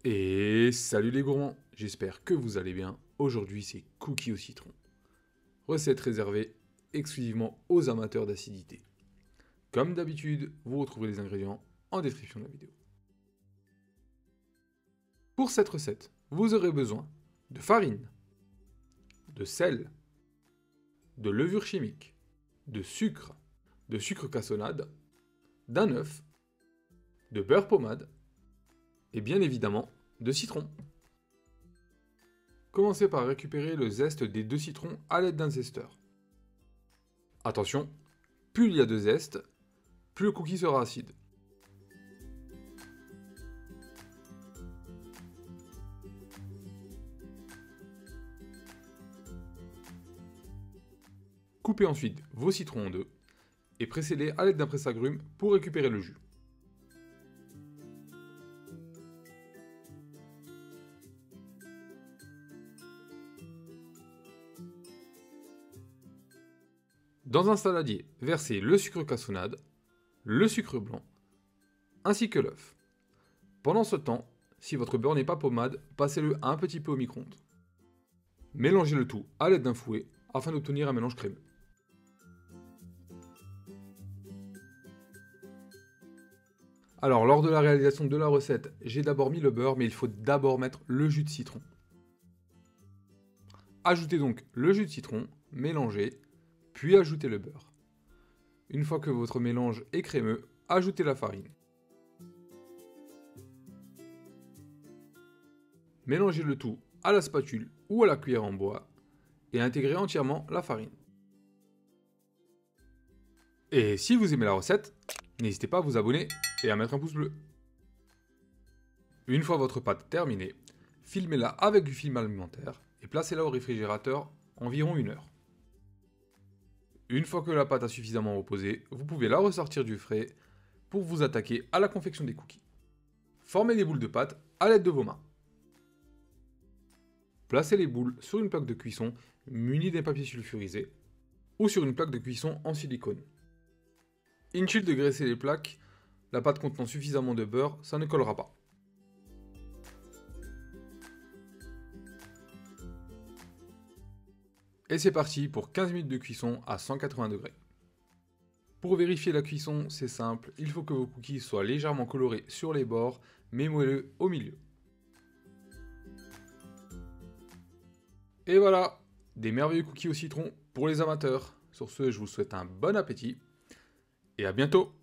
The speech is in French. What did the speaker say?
Et salut les gourmands, j'espère que vous allez bien. Aujourd'hui c'est cookies au citron. Recette réservée exclusivement aux amateurs d'acidité. Comme d'habitude, vous retrouverez les ingrédients en description de la vidéo. Pour cette recette, vous aurez besoin de farine, de sel, de levure chimique, de sucre cassonade, d'un œuf, de beurre pommade et bien évidemment de citron. Commencez par récupérer le zeste des 2 citrons à l'aide d'un zesteur. Attention, plus il y a de zeste, plus le cookie sera acide. Coupez ensuite vos citrons en deux et pressez-les à l'aide d'un presse-agrumes pour récupérer le jus. Dans un saladier, versez le sucre cassonade, le sucre blanc, ainsi que l'œuf. Pendant ce temps, si votre beurre n'est pas pommade, passez-le un petit peu au micro-ondes. Mélangez le tout à l'aide d'un fouet afin d'obtenir un mélange crémeux. Alors, lors de la réalisation de la recette, j'ai d'abord mis le beurre, mais il faut d'abord mettre le jus de citron. Ajoutez donc le jus de citron, mélangez, puis ajoutez le beurre. Une fois que votre mélange est crémeux, ajoutez la farine. Mélangez le tout à la spatule ou à la cuillère en bois et intégrez entièrement la farine. Et si vous aimez la recette, n'hésitez pas à vous abonner et à mettre un pouce bleu. Une fois votre pâte terminée, filmez-la avec du film alimentaire et placez-la au réfrigérateur environ 1 heure. Une fois que la pâte a suffisamment reposé, vous pouvez la ressortir du frais pour vous attaquer à la confection des cookies. Formez des boules de pâte à l'aide de vos mains. Placez les boules sur une plaque de cuisson munie d'un papier sulfurisé ou sur une plaque de cuisson en silicone. Inutile de graisser les plaques, la pâte contenant suffisamment de beurre, ça ne collera pas. Et c'est parti pour 15 minutes de cuisson à 180 degrés. Pour vérifier la cuisson, c'est simple, il faut que vos cookies soient légèrement colorés sur les bords, mais moelleux au milieu. Et voilà, des merveilleux cookies au citron pour les amateurs. Sur ce, je vous souhaite un bon appétit et à bientôt!